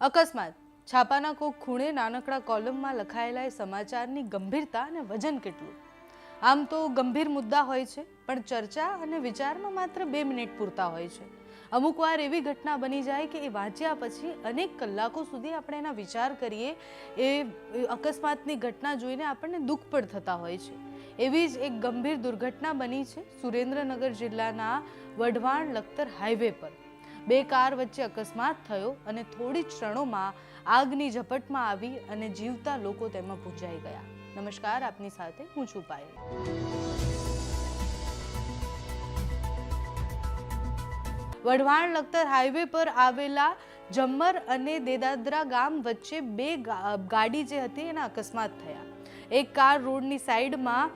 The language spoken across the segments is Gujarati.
અકસ્માત છાપાના કોક ખૂણે નાનકડા કોલમમાં લખાયેલા સમાચારની ગંભીરતા અને વજન કેટલું? આમ તો ગંભીર મુદ્દા હોય છે, પણ ચર્ચા અને વિચારમાં માત્ર 2 મિનિટ પૂરતા હોય છે. અમુક વાર એવી ઘટના બની જાય કે એ વાંચ્યા પછી અનેક કલાકો સુધી આપણે એના વિચાર કરીએ. એ અકસ્માતની ઘટના જોઈને આપણને દુઃખ પણ થતા હોય છે. એવી જ એક ગંભીર દુર્ઘટના બની છે સુરેન્દ્રનગર જિલ્લાના વઢવાણ લખતર હાઈવે પર. 2 કાર વચ્ચે અકસ્માત થયો અને થોડી જ ક્ષણોમાં આગની ઝપટમાં આવી અને જીવતા લોકો તેમાં ભૂંજાઈ ગયા. નમસ્કાર, આપની સાથે હું છું પાયલ. વઢવાણ લખતર હાઈવે પર આવેલા જમ્મર અને દેદાદરા ગામ વચ્ચે 2 ગાડી જે હતી એના અકસ્માત થયા. એક કાર રોડની સાઈડમાં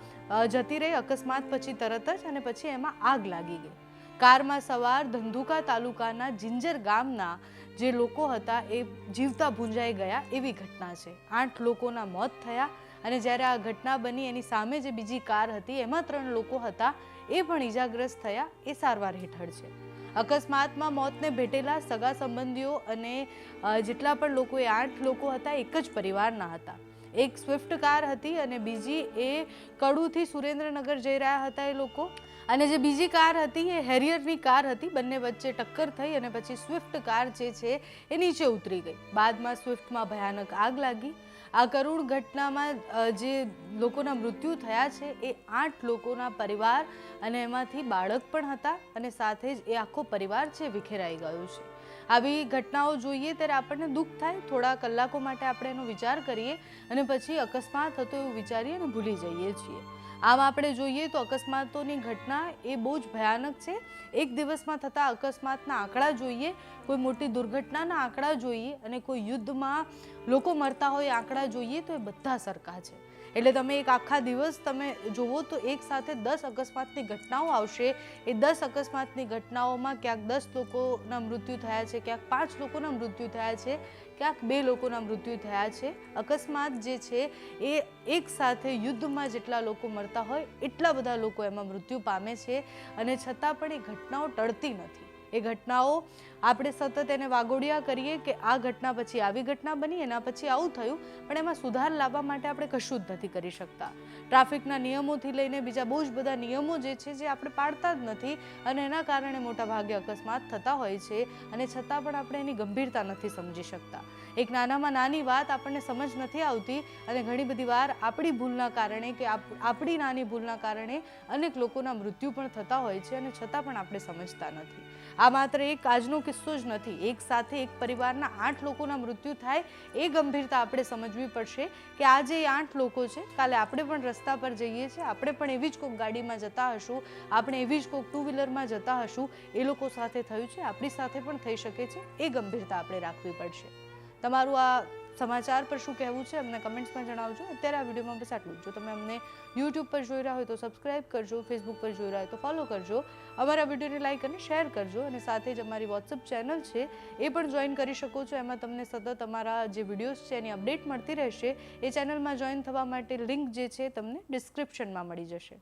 જતી રહી અકસ્માત પછી તરત જ, અને પછી એમાં આગ લાગી ગઈ. કારમાં સવાર ધંધુકા તાલુકાના જિંજર ગામના જે લોકો હતા એ જીવતા ભૂંજાઈ ગયા એવી ઘટના છે. 8 લોકોના મોત થયા, અને જ્યારે આ ઘટના બની એની સામે જે બીજી કાર હતી એમાં 3 લોકો હતા એ પણ ઈજાગ્રસ્ત થયા. એ સારવાર હેઠળ છે. અકસ્માતમાં મોતને ભેટેલા સગા સંબંધીઓ અને જેટલા પણ લોકો, એ 8 લોકો હતા, એક જ પરિવારના હતા. એક સ્વિફ્ટ કાર હતી અને બીજી એ કડુથી સુરેન્દ્રનગર જઈ રહ્યા હતા એ લોકો. અને જે બીજી કાર હતી એ હેરિયરની કાર હતી. બંને વચ્ચે ટક્કર થઈ અને પછી સ્વિફ્ટ કાર જે છે એ નીચે ઉતરી ગઈ. બાદમાં સ્વિફ્ટમાં ભયાનક આગ લાગી. આ કરુણ ઘટનામાં જે લોકોના મૃત્યુ થયા છે એ 8 લોકોના પરિવાર, અને એમાંથી બાળક પણ હતા, અને સાથે જ એ આખો પરિવાર છે વિખેરાઈ ગયો છે. આવી ઘટનાઓ જોઈએ ત્યારે આપણને દુઃખ થાય. થોડા કલાકો માટે આપણે એનો વિચાર કરીએ અને પછી અકસ્માત હતો એવું વિચારીએ અને ભૂલી જઈએ છીએ. આમ આપણે જોઈએ તો અકસ્માતોની ઘટના એ બહુ જ ભયાનક છે. એક દિવસમાં થતા અકસ્માતના આંકડા જોઈએ, કોઈ મોટી દુર્ઘટનાના આંકડા જોઈએ, અને કોઈ યુદ્ધમાં લોકો મરતા હોય આંકડા જોઈએ તો એ બધા સરખા છે. એટલે તમે એક આખા દિવસ તમે જુઓ તો એક સાથે 10 અકસ્માતની ઘટનાઓ આવશે. એ 10 અકસ્માતની ઘટનાઓમાં ક્યાંક 10 લોકોના મૃત્યુ થયા છે, ક્યાંક 5 લોકોના મૃત્યુ થયા છે, ક્યાંક 2 લોકોના મૃત્યુ થયા છે. અકસ્માત જે છે એ એક સાથે યુદ્ધમાં જેટલા લોકો મરતા હોય એટલા બધા લોકો એમાં મૃત્યુ પામે છે, અને છતાં પણ એ ઘટનાઓ ટળતી નથી. એ ઘટનાઓ આપણે સતત એને વાગોડિયા કરીએ કે આ ઘટના પછી આવી ઘટના બની, એના પછી આવું થયું, પણ એમાં સુધાર લાવવા માટે આપણે કશું જ નથી કરી શકતા. ટ્રાફિકના નિયમોથી લઈને બીજા બહુ જ બધા નિયમો જે છે જે આપણે પાળતા જ નથી, અને એના કારણે મોટા ભાગે અકસ્માત થતા હોય છે, અને છતાં પણ આપણે એની ગંભીરતા નથી સમજી શકતા. એક નાનામાં નાની વાત આપણને સમજ નથી આવતી, અને ઘણી બધી વાર આપણી ભૂલના કારણે કે આપણી નાની ભૂલના કારણે અનેક લોકોના મૃત્યુ પણ થતા હોય છે, અને છતાં પણ આપણે સમજતા નથી. આ માત્ર એક આજનો કિસ્સો જ નથી. એક સાથે એક પરિવારના 8 લોકોના મૃત્યુ થાય એ ગંભીરતા આપણે સમજવી પડશે કે આજે એ 8 લોકો છે, કાલે આપણે પણ રસ્તા પર જઈએ છીએ, આપણે પણ એવી જ કોઈક ગાડીમાં જતા હશું, આપણે એવી જ કોઈક 2 વ્હીલરમાં જતા હશું. એ લોકો સાથે થયું છે, આપણી સાથે પણ થઈ શકે છે. એ ગંભીરતા આપણે રાખવી પડશે. તમારું આ સમાચાર પર શું કહેવું છે અમને કમેન્ટ્સમાં જણાવજો. અત્યારે આ વિડીયોમાં બસ આટલું. જો તમે અમને યુટ્યુબ પર જોઈ રહ્યા હોય તો સબસ્ક્રાઇબ કરજો, ફેસબુક પર જોઈ રહ્યા હોય તો ફોલો કરજો, અમારા વિડીયોને લાઇક અને શેર કરજો, અને સાથે જ અમારી વોટ્સઅપ ચેનલ છે એ પણ જોઈન કરી શકો છો. એમાં તમને સતત અમારા જે વિડીયોઝ છે એની અપડેટ મળતી રહેશે. એ ચેનલમાં જોઈન થવા માટે લિંક જે છે તમને ડિસ્ક્રિપ્શનમાં મળી જશે.